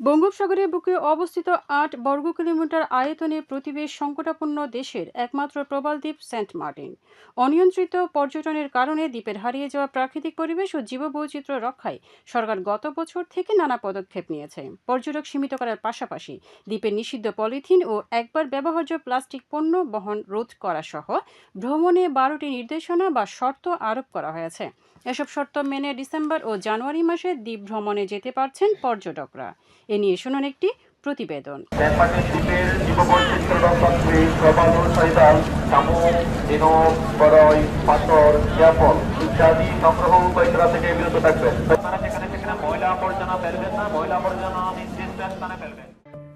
বঙ্গোপসাগরের বুকে অবস্থিত ৮ বর্গ কিলোমিটার আয়তনে প্রতিবেশ সংকটাপন্ন দেশের একমাত্র প্রবাল দ্বীপ সেন্ট মার্টিন। অনিয়ন্ত্রিত পর্যটনের কারণে দ্বীপের হারিয়ে যাওয়া প্রাকৃতিক পরিবেশ ও জীববৈচিত্র্য রক্ষায় সরকার গত বছর থেকে নানা পদক্ষেপ নিয়েছে। পর্যটক সীমিত করার পাশাপাশি দ্বীপের নিষিদ্ধ পলিথিন ও একবার ব্যবহার্য প্লাস্টিক পণ্য বহন রোধ করা সহ ভ্রমণে ১২টি নির্দেশনা বা শর্ত আরোপ করা হয়েছে। এসব শর্ত মেনে ডিসেম্বর ও জানুয়ারি মাসে দ্বীপ ভ্রমণে যেতে পারছেন পর্যটকরা। এ নিয়ে শুনুন একটি প্রতিবেদন।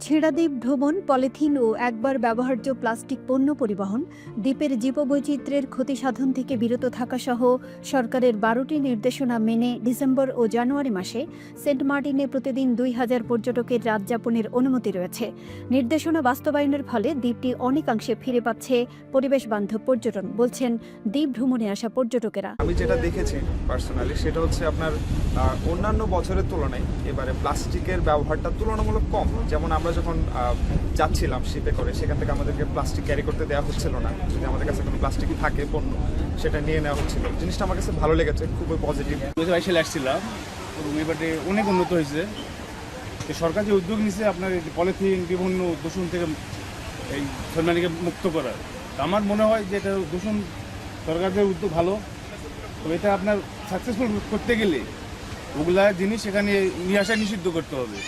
ছেঁড়া দ্বীপ ভ্রমণ, পলিথিন ও একবার ব্যবহার্য প্লাস্টিক পণ্য পরিবহন, দ্বীপের জীববৈচিত্র্যের ক্ষতি সাধন থেকে বিরত থাকা সহ সরকারের ১২টি নির্দেশনা মেনে ডিসেম্বর ও জানুয়ারি মাসে সেন্ট মার্টিনে প্রতিদিন ২,০০০ পর্যটকের রাত যাপনের অনুমতি রয়েছে। নির্দেশনা বাস্তবায়নের ফলে দ্বীপটি অনেকাংশে ফিরে পাচ্ছে পরিবেশ বান্ধব পর্যটন, বলছেন দ্বীপ ভ্রমণে আসা পর্যটকেরা। আমি যেটা দেখেছি পার্সোনালি সেটা হচ্ছে আপনার অন্যান্য বছরের তুলনায় এবারে প্লাস্টিকের ব্যবহারটা তুলনামূলক কম। যেমন আমরা যখন যাচ্ছিলাম শিপে করে, সেখান থেকে আমাদেরকে প্লাস্টিক ক্যারি করতে দেওয়া হচ্ছিল না। যদি আমাদের কাছে কোনো প্লাস্টিক থাকে পণ্য, সেটা নিয়ে নেওয়া হচ্ছিল। জিনিসটা আমার কাছে ভালো লেগেছে, খুবই পজিটিভ। 2022 সালে আসছিলাম, এবারে অনেক উন্নত হয়েছে। সরকার যে উদ্যোগ নিচ্ছে আপনার পলিথিন বিভিন্ন দূষণ থেকে এই সরকারিকে মুক্ত করার, আমার মনে হয় যে এটা দূষণ সরকারের উদ্যোগ ভালো। তো এটা আপনার সাকসেসফুল করতে গেলে ওগুলা জিনিস এখানে নিয়ে আসা নিষিদ্ধ করতে হবে।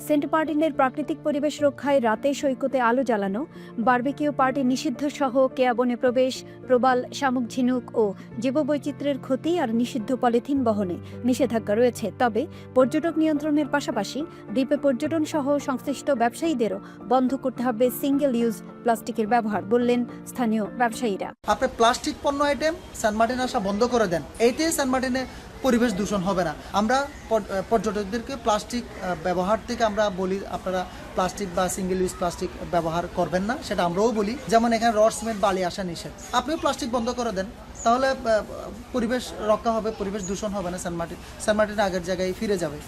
সেন্ট মার্টিনের প্রাকৃতিক পরিবেশ রক্ষায় রাতে সৈকতে আলো জ্বালানো, বারবিকিউ পার্টি নিষিদ্ধ সহ কেয়াবনে প্রবেশ, প্রবাল, শামুক ঝিনুক ও জীববৈচিত্র্যের ক্ষতি আর নিষিদ্ধ পলিথিন বহনে নিষেধাজ্ঞা রয়েছে। তবে পর্যটক নিয়ন্ত্রণের পাশাপাশি দ্বীপে পর্যটন সহ সংশ্লিষ্ট ব্যবসায়ীদেরও বন্ধ করতে হবে সিঙ্গেল ইউজ প্লাস্টিকের ব্যবহার, বললেন স্থানীয় ব্যবসায়ীরা। আপনি প্লাস্টিক পণ্য আইটেম সেন্ট মার্টিনে আসা বন্ধ করে দেন, এইটাই সেন্ট মার্টিনে পরিবেশ দূষণ হবে না। আমরা পর্যটকদেরকে প্লাস্টিক ব্যবহার থেকে আমরা বলি, আপনারা প্লাস্টিক বা সিঙ্গেল ইউজ প্লাস্টিক ব্যবহার করবেন না, সেটা আমরাও বলি। যেমন এখানে রড সিমেন্ট বালি আসা নিষেধ, আপনিও প্লাস্টিক বন্ধ করে দেন, তাহলে পরিবেশ রক্ষা হবে, পরিবেশ দূষণ হবে না। সেন্ট মার্টিন আগের জায়গায় ফিরে যাবে।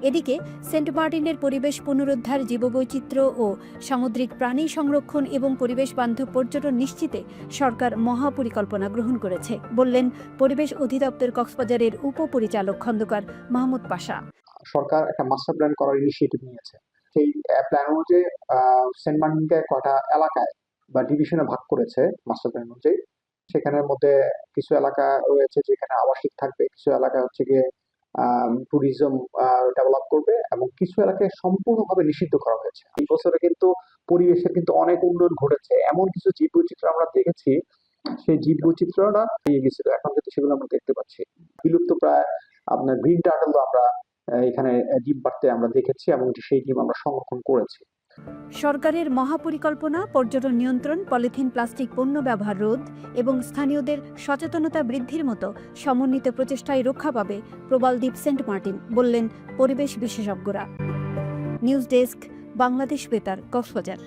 এদিকে সেন্ট মার্টিনের পরিবেশ পুনরুদ্ধার, জীববৈচিত্র্য ও সামুদ্রিক প্রাণী সংরক্ষণ এবং পরিবেশ বান্ধব পর্যটন নিশ্চিতে সরকার মহাপরিকল্পনা গ্রহণ করেছে, বললেন পরিবেশ অধিদপ্তর কক্সবাজারের উপপরিচালক খন্দকার মাহমুদ পাশা। সরকার একটা মাস্টার প্ল্যান করার ইনিশিয়েটিভ নিয়েছে। সেই প্ল্যান অনুযায়ী সেন্ট মার্টিনকে কয়টা এলাকায় বা ডিভিশনে ভাগ করেছে মাস্টার প্ল্যান অনুযায়ী। সেখানের মধ্যে কিছু এলাকা রয়েছে যেখানে আবাসিক থাকবে, কিছু এলাকা হচ্ছে গিয়ে ট্যুরিজম ডেভেলপ করবে, এবং কিছু এলাকায় সম্পূর্ণভাবে নিষিদ্ধ করা হয়েছে। এই বছরে কিন্তু পরিবেশের কিন্তু অনেক উন্নয়ন ঘটেছে, এমন কিছু জীববৈচিত্র্য আমরা দেখেছি, সেই জীববৈচিত্র্যটা পেয়ে গেছিল, এখন কিন্তু সেগুলো আমরা দেখতে পাচ্ছি। বিলুপ্ত প্রায় আপনার গ্রিন টার্টল আমরা এখানে ডিম পাড়তে আমরা দেখেছি, এবং সেই ডিম আমরা সংরক্ষণ করেছি। সরকারের মহাপরিকল্পনা পর্যটন নিয়ন্ত্রণ, পলিথিন প্লাস্টিক পণ্য ব্যবহার রোধ এবং স্থানীয়দের সচেতনতা বৃদ্ধির মতো সমন্বিত প্রচেষ্টায় রক্ষা পাবে প্রবাল দ্বীপ সেন্ট মার্টিন, বললেন পরিবেশ বিশেষজ্ঞরা। নিউজ ডেস্ক, বাংলাদেশ বেতার, কক্সবাজার।